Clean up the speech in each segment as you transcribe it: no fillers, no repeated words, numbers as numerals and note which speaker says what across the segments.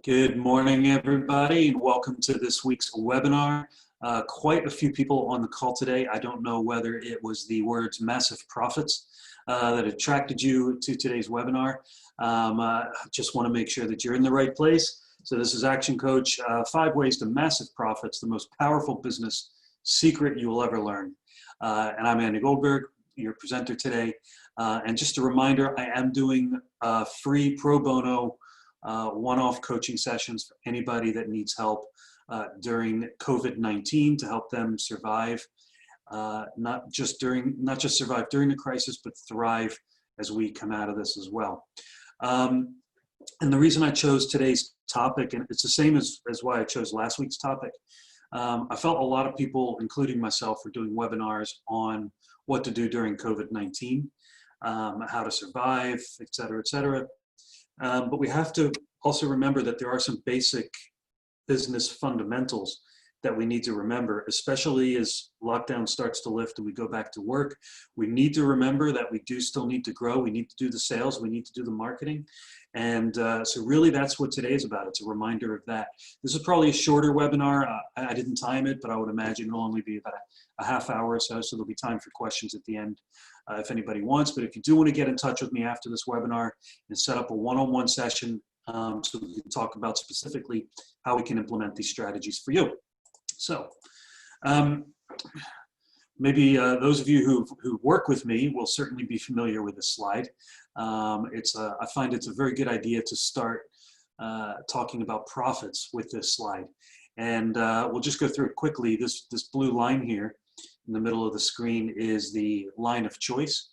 Speaker 1: Good morning, everybody, and welcome to this week's webinar. Quite a few people on the call today. I don't know whether it was the words massive profits that attracted you to today's webinar. Just want to make sure that you're in the right place. So this is Action Coach, 5 ways to massive profits, the most powerful business secret you will ever learn. And I'm Andy Goldberg, your presenter today. And just a reminder, I am doing free pro bono one-off coaching sessions for anybody that needs help during COVID-19 to help them survive, not just survive during the crisis, but thrive as we come out of this as well. And the reason I chose today's topic, and it's the same as why I chose last week's topic, I felt a lot of people, including myself, were doing webinars on what to do during COVID-19, how to survive, et cetera, but we have to also remember that there are some basic business fundamentals that we need to remember, especially as lockdown starts to lift and we go back to work. We need to remember that we do still need to grow. We need to do the sales. We need to do the marketing. And so really that's what today is about. It's a reminder of that. This is probably a shorter webinar. I didn't time it, but I would imagine it'll only be about a half hour or so. So there'll be time for questions at the end if anybody wants. But if you do want to get in touch with me after this webinar and set up a one-on-one session so we can talk about specifically how we can implement these strategies for you. So maybe those of you who work with me will certainly be familiar with this slide. I find it's a very good idea to start talking about profits with this slide. And we'll just go through it quickly. This blue line here in the middle of the screen is the line of choice.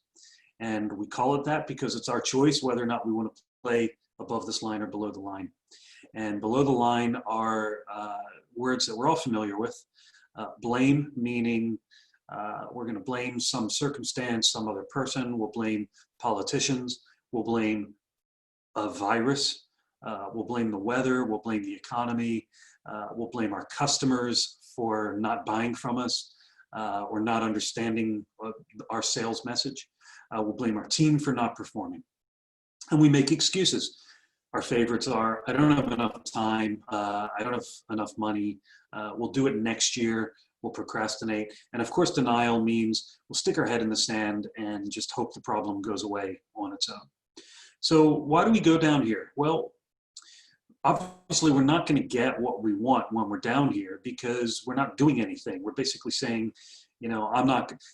Speaker 1: And we call it that because it's our choice whether or not we want to play above this line or below the line. And below the line are words that we're all familiar with. Blame, meaning we're going to blame some circumstance, some other person. We'll blame politicians. We'll blame a virus. We'll blame the weather. We'll blame the economy. We'll blame our customers for not buying from us or not understanding our sales message. We'll blame our team for not performing. And we make excuses. Our favorites are, I don't have enough time, I don't have enough money, we'll do it next year, we'll procrastinate. And of course, denial means we'll stick our head in the sand and just hope the problem goes away on its own. So why do we go down here? Well, obviously we're not going to get what we want when we're down here because we're not doing anything. We're basically saying, you know,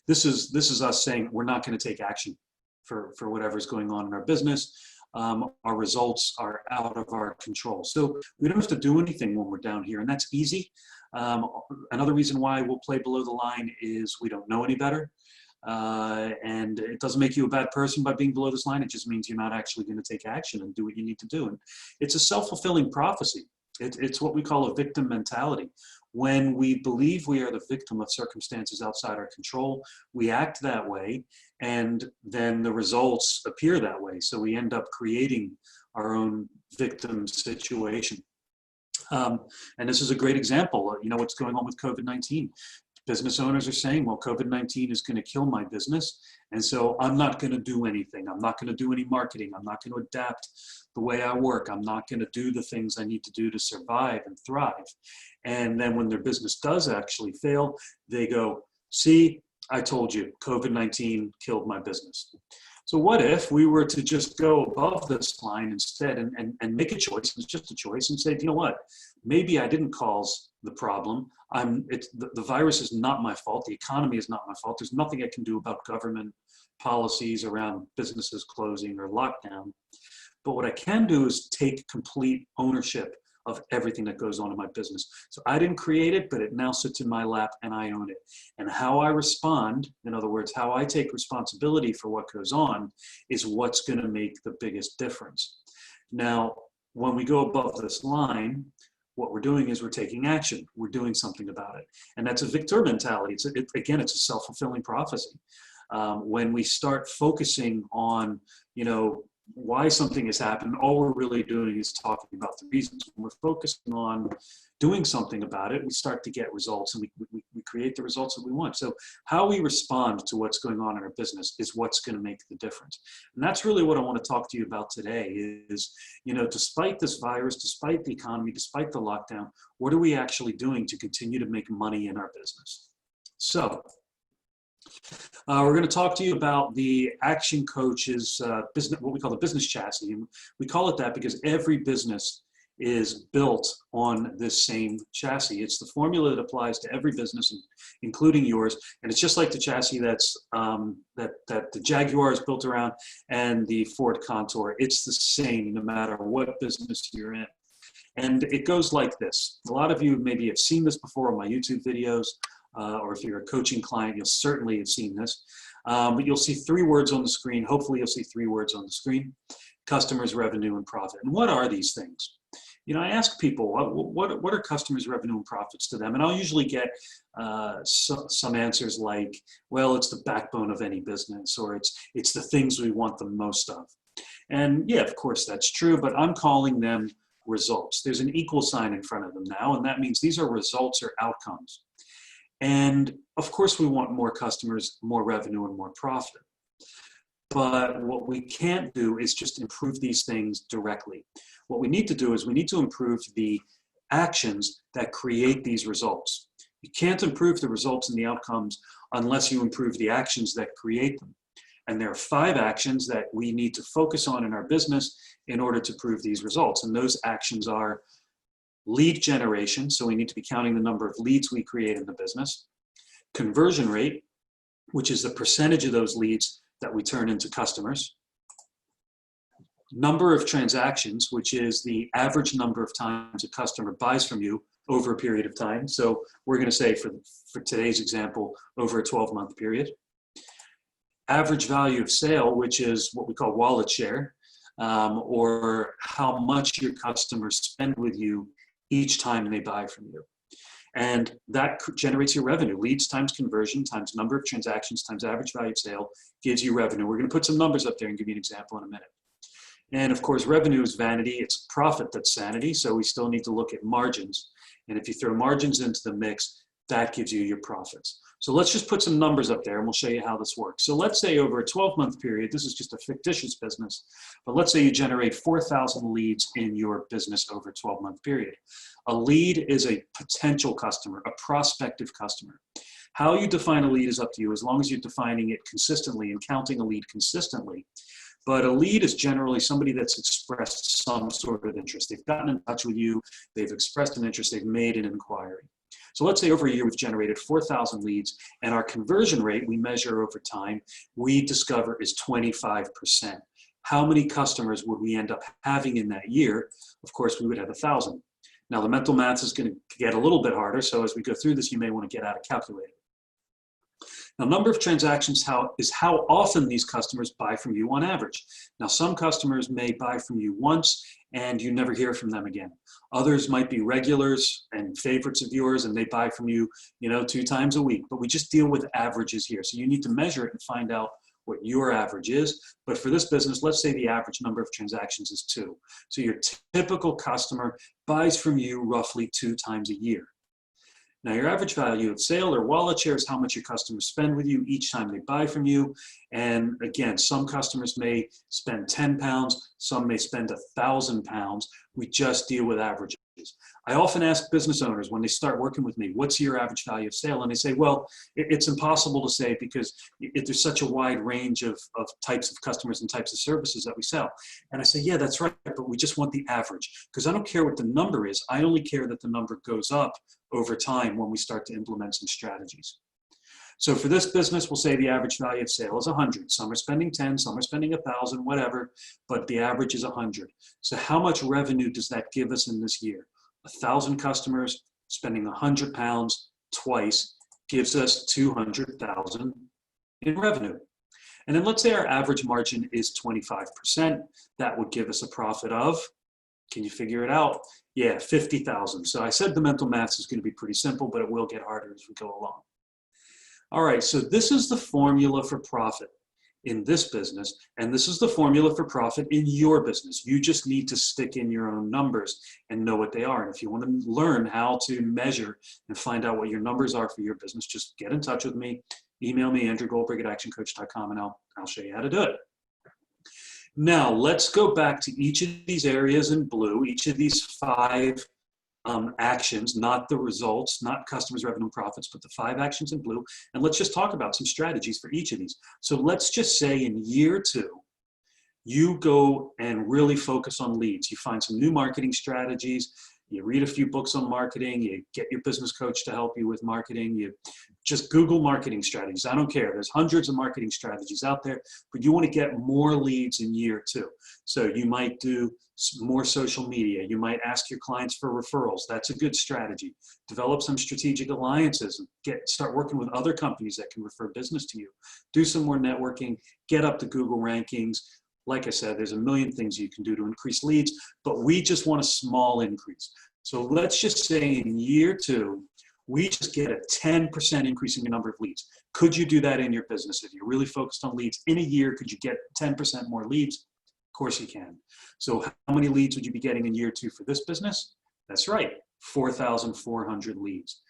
Speaker 1: this is us saying we're not going to take action for whatever's going on in our business. Our results are out of our control. So we don't have to do anything when we're down here, and that's easy. Another reason why we'll play below the line is we don't know any better. And it doesn't make you a bad person by being below this line. It just means you're not actually going to take action and do what you need to do. And it's a self-fulfilling prophecy. It's what we call a victim mentality. When we believe we are the victim of circumstances outside our control, we act that way, and then the results appear that way. So we end up creating our own victim situation. And this is a great example. You know what's going on with COVID-19. Business owners are saying, well, COVID-19 is going to kill my business, and so I'm not going to do anything. I'm not going to do any marketing. I'm not going to adapt the way I work. I'm not going to do the things I need to do to survive and thrive. And then when their business does actually fail, they go, see, I told you, COVID-19 killed my business. So what if we were to just go above this line instead and make a choice, it's just a choice, and say, you know what, maybe I didn't cause the problem. The virus is not my fault. The economy is not my fault. There's nothing I can do about government policies around businesses closing or lockdown. But what I can do is take complete ownership of everything that goes on in my business. So I didn't create it, but it now sits in my lap and I own it. And how I respond, in other words, how I take responsibility for what goes on, is what's going to make the biggest difference. Now, when we go above this line, what we're doing is we're taking action. We're doing something about it. And that's a victor mentality. Again, it's a self-fulfilling prophecy. When we start focusing on, you know, why something has happened. All we're really doing is talking about the reasons. When we're focusing on doing something about it, we start to get results, and we create the results that we want. So how we respond to what's going on in our business is what's going to make the difference. And that's really what I want to talk to you about today is, despite this virus, despite the economy, despite the lockdown, what are we actually doing to continue to make money in our business? So we're going to talk to you about the Action Coach's business, what we call the Business Chasity. And we call it that because every business is built on this same chassis. It's the formula that applies to every business, including yours. And it's just like the chassis that's that the Jaguar is built around and the Ford Contour. It's the same no matter what business you're in. And it goes like this. A lot of you maybe have seen this before on my YouTube videos. Or if you're a coaching client, you'll certainly have seen this. But you'll see three words on the screen. Hopefully you'll see three words on the screen: customers, revenue, and profit. And what are these things? I ask people, what are customers, revenue, and profits to them? And I'll usually get some answers like, well, it's the backbone of any business, or it's the things we want the most of. And yeah, of course that's true, but I'm calling them results. There's an equal sign in front of them now, and that means these are results or outcomes. And of course we want more customers, more revenue, and more profit. But what we can't do is just improve these things directly. What we need to do is we need to improve the actions that create these results. You can't improve the results and the outcomes unless you improve the actions that create them. And there are 5 actions that we need to focus on in our business in order to prove these results. And those actions are lead generation, so we need to be counting the number of leads we create in the business. Conversion rate, which is the percentage of those leads that we turn into customers. Number of transactions, which is the average number of times a customer buys from you over a period of time. So we're going to say for today's example, over a 12-month period. Average value of sale, which is what we call wallet share, or how much your customers spend with you each time they buy from you. And that generates your revenue. Leads times conversion times number of transactions times average value of sale gives you revenue. We're going to put some numbers up there and give you an example in a minute. And of course, revenue is vanity. It's profit that's sanity. So we still need to look at margins. And if you throw margins into the mix, that gives you your profits. So let's just put some numbers up there and we'll show you how this works. So let's say over a 12-month period, this is just a fictitious business, but let's say you generate 4,000 leads in your business over a 12-month period. A lead is a potential customer, a prospective customer. How you define a lead is up to you, as long as you're defining it consistently and counting a lead consistently. But a lead is generally somebody that's expressed some sort of interest. They've gotten in touch with you, they've expressed an interest, they've made an inquiry. So let's say over a year we've generated 4,000 leads, and our conversion rate we measure over time, we discover is 25%. How many customers would we end up having in that year? Of course, we would have 1,000. Now the mental math is going to get a little bit harder, so as we go through this, you may want to get out a calculator. Now, number of transactions is how often these customers buy from you on average. Now, some customers may buy from you once and you never hear from them again. Others might be regulars and favorites of yours and they buy from you, 2 times a week. But we just deal with averages here. So you need to measure it and find out what your average is. But for this business, let's say the average number of transactions is 2. So your typical customer buys from you roughly 2 times a year. Now, your average value of sale or wallet share is how much your customers spend with you each time they buy from you. And again, some customers may spend 10 pounds, some may spend 1,000 pounds. We just deal with averages. I often ask business owners when they start working with me, what's your average value of sale? And they say, well, it's impossible to say because there's such a wide range of types of customers and types of services that we sell. And I say, yeah, that's right, but we just want the average because I don't care what the number is. I only care that the number goes up over time when we start to implement some strategies. So for this business, we'll say the average value of sale is 100. Some are spending 10, some are spending 1,000, whatever, but the average is 100. So how much revenue does that give us in this year? 1,000 customers spending 100 pounds twice gives us 200,000 in revenue. And then let's say our average margin is 25%. That would give us a profit of, can you figure it out? Yeah, 50,000. So I said the mental math is going to be pretty simple, but it will get harder as we go along. All right, so this is the formula for profit. in this business, and this is the formula for profit in your business. You just need to stick in your own numbers and know what they are. And if you want to learn how to measure and find out what your numbers are for your business, just get in touch with me. Email me, andrewgoldberg@actioncoach.com, and I'll show you how to do it. Now, let's go back to each of these areas in blue, each of these 5 actions, not the results, not customers, revenue, and profits, but the 5 actions in blue. And let's just talk about some strategies for each of these. So let's just say in year 2, you go and really focus on leads. You find some new marketing strategies. You read a few books on marketing. You get your business coach to help you with marketing. You just Google marketing strategies. I don't care. There's hundreds of marketing strategies out there, but you want to get more leads in year 2. So you might do more social media. You might ask your clients for referrals. That's a good strategy. Develop some strategic alliances and start working with other companies that can refer business to you. Do some more networking. Get up to Google rankings. Like I said, there's a million things you can do to increase leads, but we just want a small increase. So let's just say in year 2, we just get a 10% increase in your number of leads. Could you do that in your business? If you're really focused on leads in a year, could you get 10% more leads? Of course you can. So how many leads would you be getting in year 2 for this business? That's right, 4,400 leads.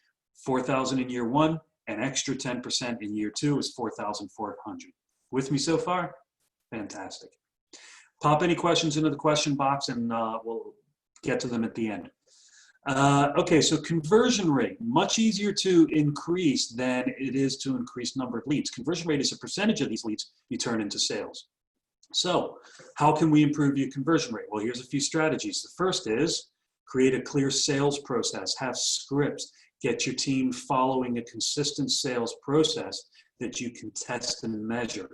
Speaker 1: 4,000 in year 1, an extra 10% in year 2 is 4,400. With me so far? Fantastic. Pop any questions into the question box and we'll get to them at the end. Okay, so conversion rate, much easier to increase than it is to increase number of leads. Conversion rate is a percentage of these leads you turn into sales. So how can we improve your conversion rate? Well, here's a few strategies. The first is create a clear sales process, have scripts, get your team following a consistent sales process that you can test and measure.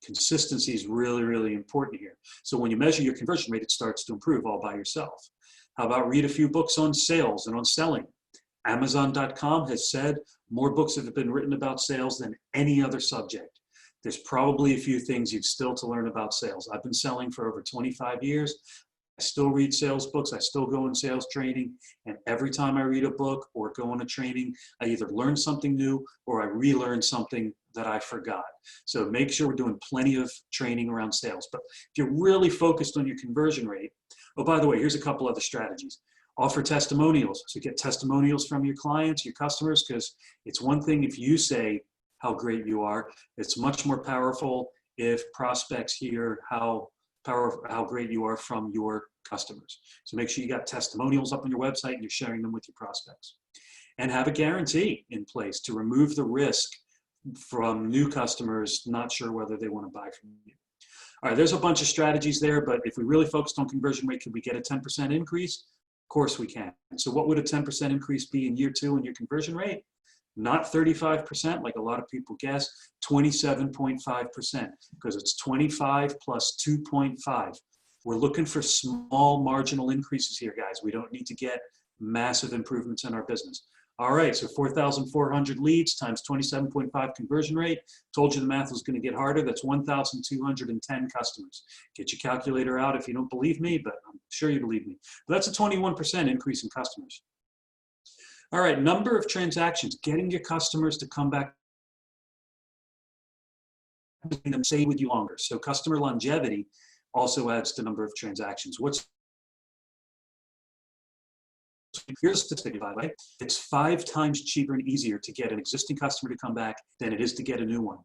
Speaker 1: Consistency is really, really important here. So when you measure your conversion rate, it starts to improve all by yourself. How about read a few books on sales and on selling? Amazon.com has said more books have been written about sales than any other subject. There's probably a few things you've still to learn about sales. I've been selling for over 25 years. I still read sales books. I still go in sales training. And every time I read a book or go on a training, I either learn something new or I relearn something that I forgot. So make sure we're doing plenty of training around sales. But if you're really focused on your conversion rate, oh, by the way, here's a couple other strategies. Offer testimonials. So get testimonials from your clients, your customers, because it's one thing if you say how great you are. It's much more powerful if prospects hear how great you are from your customers. So make sure you got testimonials up on your website and you're sharing them with your prospects. And have a guarantee in place to remove the risk from new customers not sure whether they want to buy from you. All right, there's a bunch of strategies there, but if we really focused on conversion rate, could we get a 10% increase? Of course we can. So what would a 10% increase be in year 2 in your conversion rate? Not 35% like a lot of people guess, 27.5%, because it's 25 plus 2.5. We're looking for small marginal increases here, guys. We don't need to get massive improvements in our business. All right, so 4,400 leads times 27.5 conversion rate. Told you the math was going to get harder. That's 1,210 customers. Get your calculator out if you don't believe me, but I'm sure you believe me. But that's a 21% increase in customers. All right, number of transactions, getting your customers to come back and stay with you longer. So customer longevity also adds to number of transactions. Here's a statistic, by the way. It's 5 times cheaper and easier to get an existing customer to come back than it is to get a new one.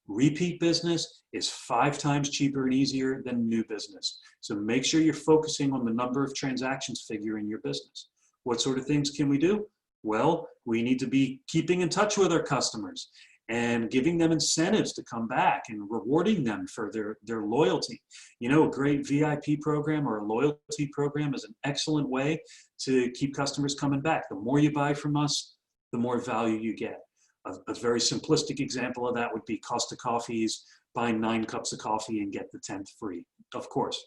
Speaker 1: Repeat business is 5 times cheaper and easier than new business. So make sure you're focusing on the number of transactions figure in your business. What sort of things can we do? Well, we need to be keeping in touch with our customers and giving them incentives to come back and rewarding them for their loyalty. You know, a great VIP program or a loyalty program is an excellent way to keep customers coming back. The more you buy from us, the more value you get. A very simplistic example of that would be Costa Coffee's buy 9 cups of coffee and get the 10th free, of course.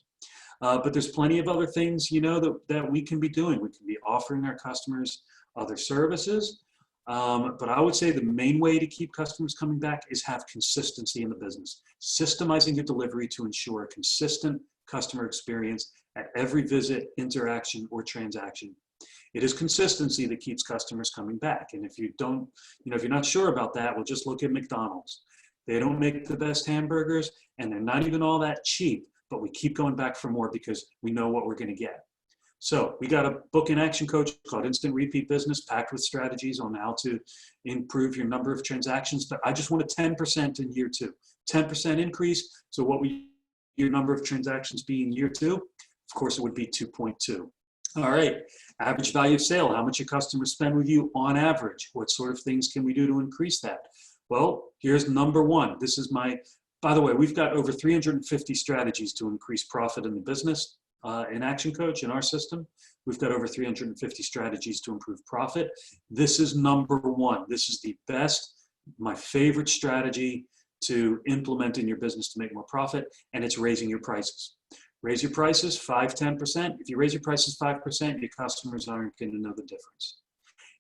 Speaker 1: But there's plenty of other things, you know, that we can be doing. We can be offering our customers other services. But I would say the main way to keep customers coming back is have consistency in the business. Systemizing your delivery to ensure a consistent customer experience at every visit, interaction, or transaction. It is consistency that keeps customers coming back. And if you don't, you know, if you're not sure about that, well, just look at McDonald's. They don't make the best hamburgers, and they're not even all that cheap, but we keep going back for more because we know what we're going to get. So we got a book and action coach called Instant Repeat Business, packed with strategies on how to improve your number of transactions. But I just want a 10% in year 2, 10% increase. So what would your number of transactions be in year 2? Of course, it would be 2.2. All right, average value of sale, how much your customers spend with you on average. What sort of things can we do to increase that? Well, here's number 1. This is by the way, we've got over 350 strategies to increase profit in the business. In Action Coach, in our system, we've got over 350 strategies to improve profit. This is number 1. This is the best, my favorite strategy to implement in your business to make more profit, and it's raising your prices. Raise your prices 5, 10%. If you raise your prices 5%, your customers aren't going to know the difference.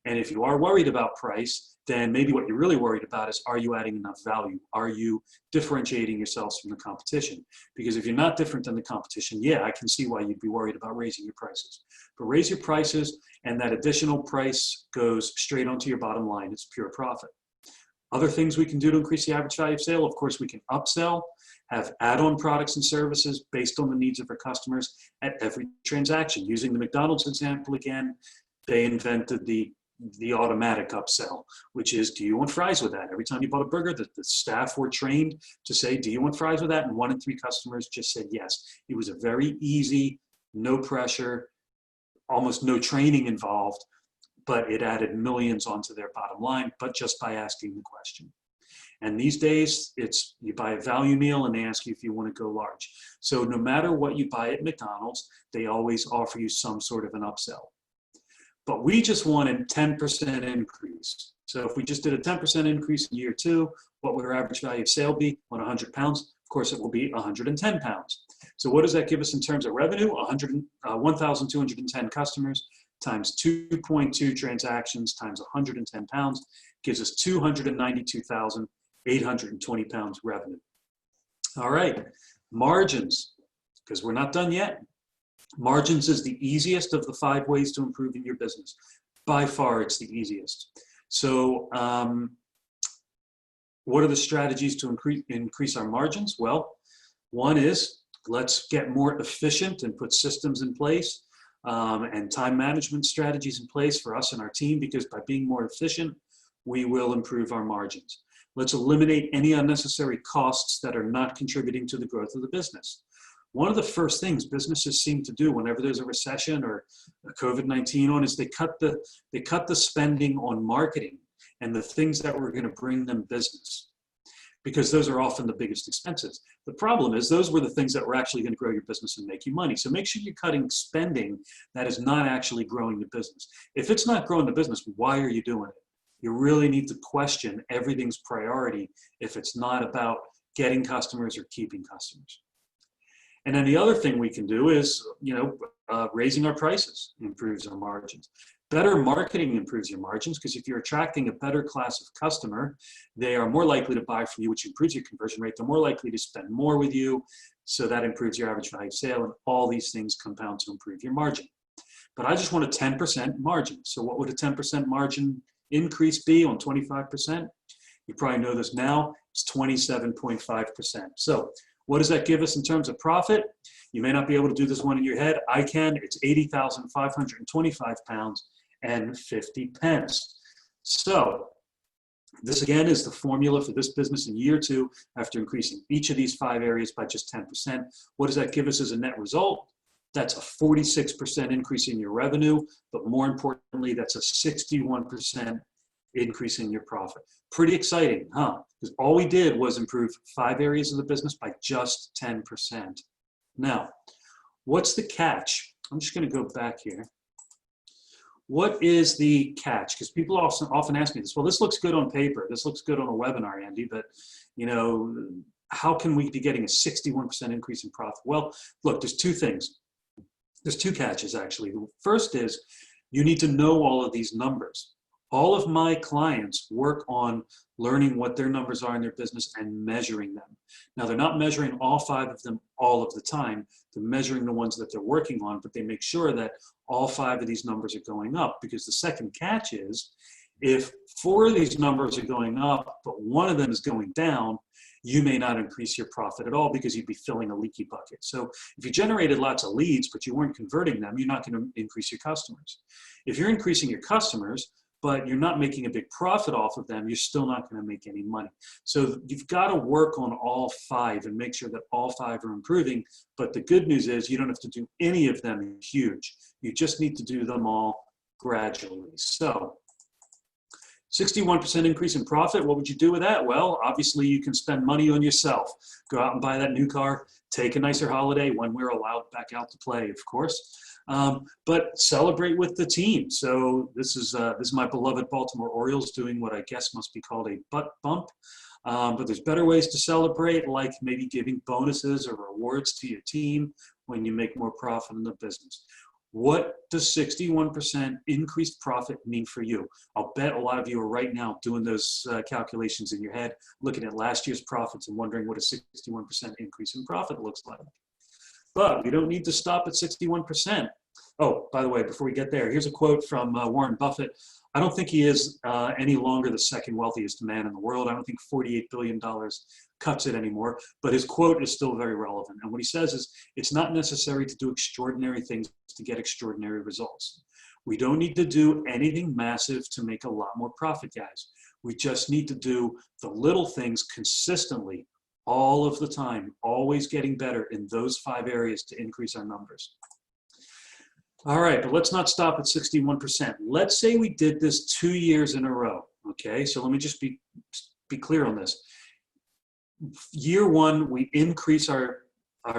Speaker 1: And if you are worried about price, then maybe what you're really worried about is, are you adding enough value? Are you differentiating yourselves from the competition? Because if you're not different than the competition, yeah, I can see why you'd be worried about raising your prices. But raise your prices, and that additional price goes straight onto your bottom line. It's pure profit. Other things we can do to increase the average value of sale, of course, we can upsell, have add-on products and services based on the needs of our customers at every transaction. Using the McDonald's example again, they invented the automatic upsell, which is, do you want fries with that? Every time you bought a burger, the staff were trained to say, do you want fries with that? And 1 in 3 customers just said yes. It was a very easy, no pressure, almost no training involved, but it added millions onto their bottom line, but just by asking the question. And these days, it's you buy a value meal and they ask you if you want to go large. So no matter what you buy at McDonald's, they always offer you some sort of an upsell. But we just wanted 10% increase. So if we just did a 10% increase in year 2, what would our average value of sale be on 100 pounds? Of course, it will be 110 pounds. So what does that give us in terms of revenue? 1,210 customers times 2.2 transactions times 110 pounds gives us 292,820 pounds revenue. All right, margins, because we're not done yet. Margins is the easiest of the 5 ways to improve in your business. By far, it's the easiest. So what are the strategies to increase our margins? Well, one is, let's get more efficient and put systems in place and time management strategies in place for us and our team, because by being more efficient, we will improve our margins. Let's eliminate any unnecessary costs that are not contributing to the growth of the business. One of the first things businesses seem to do whenever there's a recession or a COVID-19 on is they cut the spending on marketing and the things that were going to bring them business, because those are often the biggest expenses. The problem is those were the things that were actually going to grow your business and make you money. So make sure you're cutting spending that is not actually growing the business. If it's not growing the business, why are you doing it? You really need to question everything's priority if it's not about getting customers or keeping customers. And then the other thing we can do is, raising our prices improves our margins. Better marketing improves your margins, because if you're attracting a better class of customer, they are more likely to buy from you, which improves your conversion rate. They're more likely to spend more with you, so that improves your average value of sale, and all these things compound to improve your margin. But I just want a 10% margin. So what would a 10% margin increase be on 25%? You probably know this now. It's 27.5%. So what does that give us in terms of profit? You may not be able to do this one in your head. I can. It's 80,525 pounds and 50 pence. So this again is the formula for this business in year 2 after increasing each of these 5 areas by just 10%. What does that give us as a net result? That's a 46% increase in your revenue, but more importantly, that's a 61% increase in your profit. Pretty exciting, huh? Because all we did was improve 5 areas of the business by just 10%. Now, what's the catch? I'm just going to go back here. What is the catch? Because people often ask me this. Well, this looks good on paper. This looks good on a webinar, Andy, but how can we be getting a 61% increase in profit? Well, look, there's 2 things. There's 2 catches, actually. The first is you need to know all of these numbers. All of my clients work on learning what their numbers are in their business and measuring them. Now, they're not measuring all 5 of them all of the time. They're measuring the ones that they're working on, but they make sure that all 5 of these numbers are going up, because the second catch is if 4 of these numbers are going up, but 1 of them is going down, you may not increase your profit at all because you'd be filling a leaky bucket. So if you generated lots of leads, but you weren't converting them, you're not going to increase your customers. If you're increasing your customers, but you're not making a big profit off of them, you're still not going to make any money. So you've got to work on all five and make sure that all five are improving. But the good news is you don't have to do any of them huge. You just need to do them all gradually. So 61% increase in profit, what would you do with that? Well, obviously you can spend money on yourself. Go out and buy that new car, take a nicer holiday when we're allowed back out to play, of course. But celebrate with the team. So this is my beloved Baltimore Orioles doing what I guess must be called a butt bump. But there's better ways to celebrate, like maybe giving bonuses or rewards to your team when you make more profit in the business. What does 61% increased profit mean for you? I'll bet a lot of you are right now doing those calculations in your head, looking at last year's profits and wondering what a 61% increase in profit looks like. But we don't need to stop at 61%. Oh, by the way, before we get there, here's a quote from Warren Buffett. I don't think he is any longer the second wealthiest man in the world. I don't think $48 billion cuts it anymore, but his quote is still very relevant. And what he says is, it's not necessary to do extraordinary things to get extraordinary results. We don't need to do anything massive to make a lot more profit, guys. We just need to do the little things consistently, all of the time, always getting better in those 5 areas to increase our numbers. All right, but let's not stop at 61%. Let's say we did this 2 years in a row, okay? So let me just be clear on this. Year 1, we increase our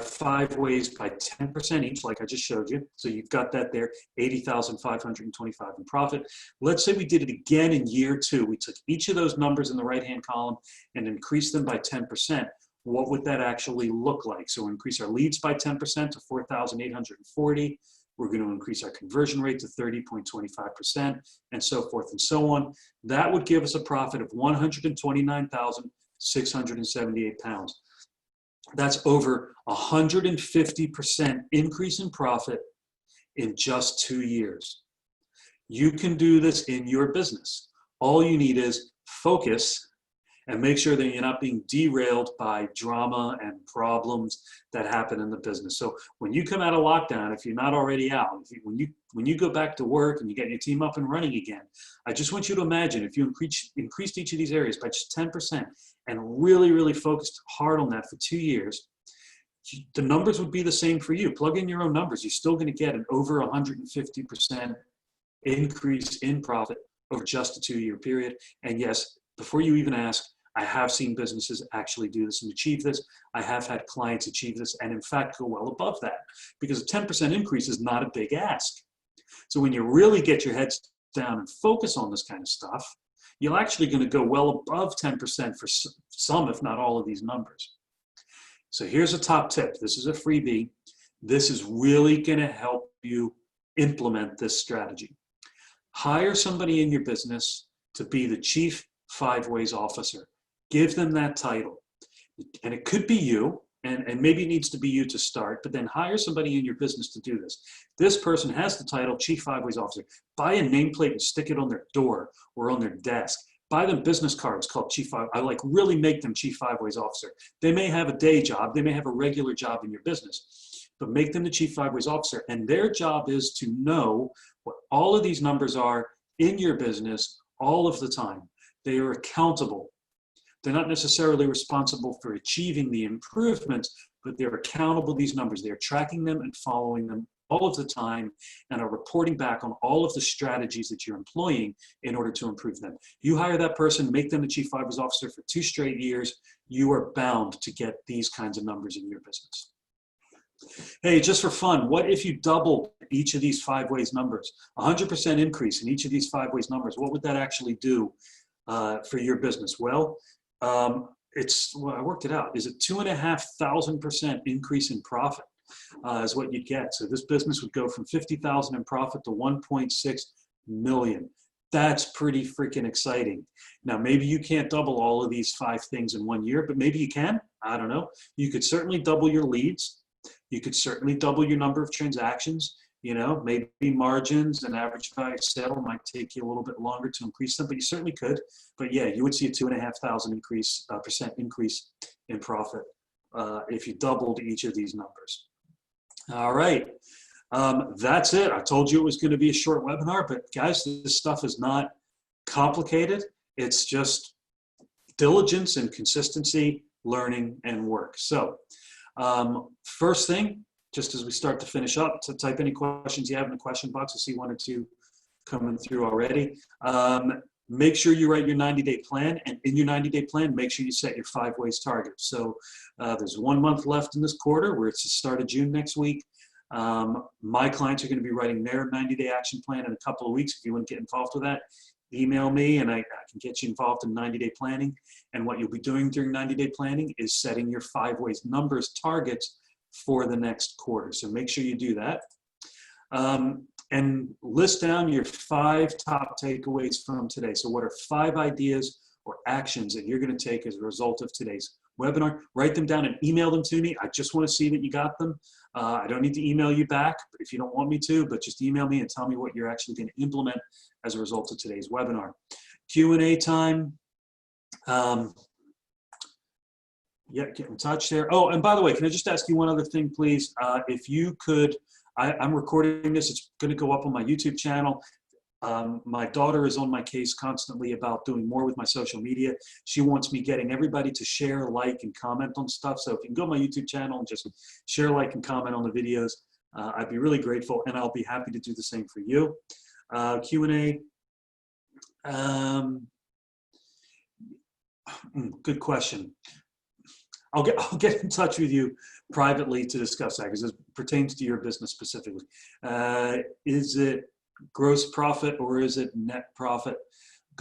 Speaker 1: 5 ways by 10% each, like I just showed you. So you've got that there, 80,525 in profit. Let's say we did it again in year 2. We took each of those numbers in the right-hand column and increased them by 10%. What would that actually look like? So increase our leads by 10% to 4,840. We're going to increase our conversion rate to 30.25%, and so forth and so on. That would give us a profit of 129,678 pounds. That's over 150% increase in profit in just 2 years. You can do this in your business. All you need is focus and make sure that you're not being derailed by drama and problems that happen in the business. So when you come out of lockdown, if you're not already out, when you go back to work and you get your team up and running again, I just want you to imagine if you increased each of these areas by just 10% and really, really focused hard on that for 2 years, the numbers would be the same for you. Plug in your own numbers. You're still going to get an over 150% increase in profit over just a 2-year period. And yes, before you even ask, I have seen businesses actually do this and achieve this. I have had clients achieve this and in fact go well above that, because a 10% increase is not a big ask. So when you really get your heads down and focus on this kind of stuff, you're actually going to go well above 10% for some, if not all of these numbers. So here's a top tip. This is a freebie. This is really going to help you implement this strategy. Hire somebody in your business to be the Chief 5 Ways Officer. Give them that title. And it could be you, and maybe it needs to be you to start, but then hire somebody in your business to do this. This person has the title Chief 5 Ways Officer. Buy a nameplate and stick it on their door or on their desk. Buy them business cards called Chief 5. I like really make them Chief 5 Ways Officer. They may have a day job. They may have a regular job in your business, but make them the Chief 5 Ways Officer. And their job is to know what all of these numbers are in your business all of the time. They are accountable. They're not necessarily responsible for achieving the improvements, but they're accountable to these numbers. They're tracking them and following them all of the time and are reporting back on all of the strategies that you're employing in order to improve them. You hire that person, make them the Chief 5 Ways Officer for 2 straight years, you are bound to get these kinds of numbers in your business. Hey, just for fun, what if you doubled each of these 5 ways numbers? 100% increase in each of these 5 ways numbers. What would that actually do for your business? Well, I worked it out. Is it 2,500% increase in profit is what you'd get. So this business would go from 50,000 in profit to 1.6 million. That's pretty freaking exciting. Now, maybe you can't double all of these 5 things in 1 year, but maybe you can. I don't know. You could certainly double your leads. You could certainly double your number of transactions. You know, maybe margins and average value sale might take you a little bit longer to increase them, but you certainly could. But yeah, you would see a 2,500% increase in profit if you doubled each of these numbers. All right, that's it. I told you it was going to be a short webinar, but guys, this stuff is not complicated. It's just diligence and consistency, learning, and work. So first thing, just as we start to finish up, to type any questions you have in the question box. I see one or two coming through already. Make sure you write your 90-day plan, and in your 90-day plan, make sure you set your 5 ways target. So there's 1 month left in this quarter, where it's the start of June next week. My clients are going to be writing their 90-day action plan in a couple of weeks. If you want to get involved with that, email me and I can get you involved in 90-day planning. And what you'll be doing during 90-day planning is setting your 5 ways numbers targets for the next quarter. So make sure you do that. And list down your 5 top takeaways from today. So what are 5 ideas or actions that you're going to take as a result of today's webinar? Write them down and email them to me. I just want to see that you got them. I don't need to email you back if you don't want me to, but just email me and tell me what you're actually going to implement as a result of today's webinar. Q&A time. Yeah, get in touch there. Oh, and by the way, can I just ask you one other thing, please? If you could, I'm recording this. It's going to go up on my YouTube channel. My daughter is on my case constantly about doing more with my social media. She wants me getting everybody to share, like, and comment on stuff. So if you can go to my YouTube channel and just share, like, and comment on the videos, I'd be really grateful, and I'll be happy to do the same for you. Q&A. Good question. I'll get in touch with you privately to discuss that, because it pertains to your business specifically. Is it gross profit or is it net profit?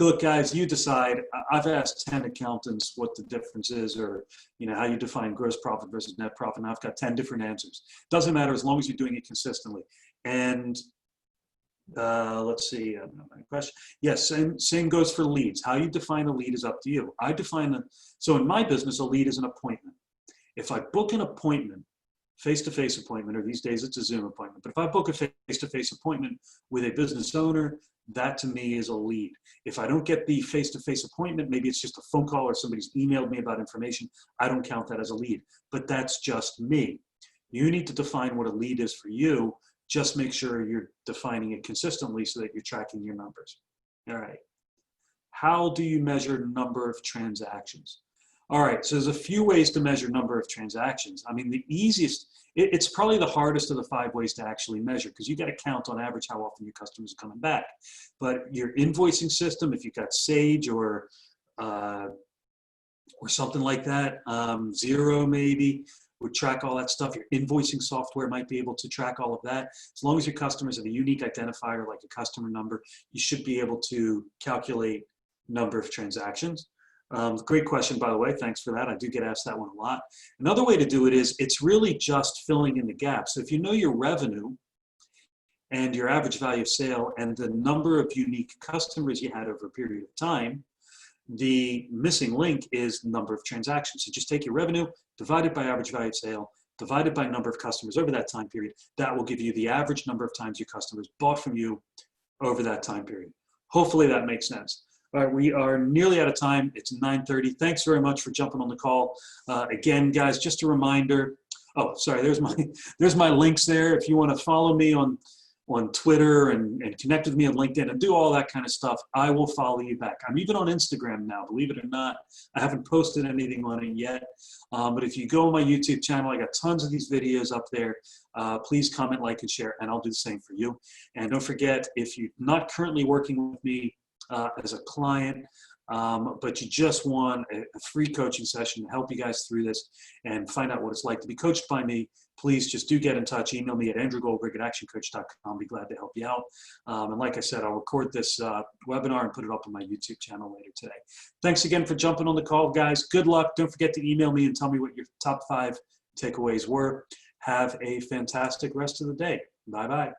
Speaker 1: Look, guys, you decide. I've asked 10 accountants what the difference is, or how you define gross profit versus net profit, and I've got 10 different answers. Doesn't matter as long as you're doing it consistently. And let's see, my question. Yes, same goes for leads. How you define a lead is up to you. I define so in my business, a lead is an appointment. If I book an appointment, face-to-face appointment, or these days it's a Zoom appointment, but if I book a face-to-face appointment with a business owner, that to me is a lead. If I don't get the face-to-face appointment, maybe it's just a phone call or somebody's emailed me about information, I don't count that as a lead, but that's just me. You need to define what a lead is for you. Just make sure you're defining it consistently so that you're tracking your numbers. All right. How do you measure number of transactions? All right, so there's a few ways to measure number of transactions. I mean, the easiest, it's probably the hardest of the 5 ways to actually measure, because you got to count on average how often your customers are coming back. But your invoicing system, if you've got Sage or something like that, Xero maybe, would track all that stuff. Your invoicing software might be able to track all of that. As long as your customers have a unique identifier like a customer number, you should be able to calculate number of transactions. Great question, by the way. Thanks for that. I do get asked that one a lot. Another way to do it is it's really just filling in the gaps. So if you know your revenue and your average value of sale and the number of unique customers you had over a period of time, the missing link is number of transactions. So just take your revenue, divide it by average value of sale, divided by number of customers over that time period. That will give you the average number of times your customers bought from you over that time period. Hopefully that makes sense. All right, we are nearly out of time. It's 9:30. Thanks very much for jumping on the call. Again, guys, just a reminder. Oh, sorry, there's my links there. If you want to follow me on Twitter and connect with me on LinkedIn and do all that kind of stuff, I will follow you back. I'm even on Instagram now, believe it or not. I haven't posted anything on it yet. But if you go on my YouTube channel, I got tons of these videos up there. Please comment, like, and share, and I'll do the same for you. And don't forget, if you're not currently working with me as a client, but you just want a free coaching session to help you guys through this and find out what it's like to be coached by me, please just do get in touch. Email me at andrewgoldberg@actioncoach.com. I'll be glad to help you out. And like I said, I'll record this webinar and put it up on my YouTube channel later today. Thanks again for jumping on the call, guys. Good luck. Don't forget to email me and tell me what your top 5 takeaways were. Have a fantastic rest of the day. Bye-bye.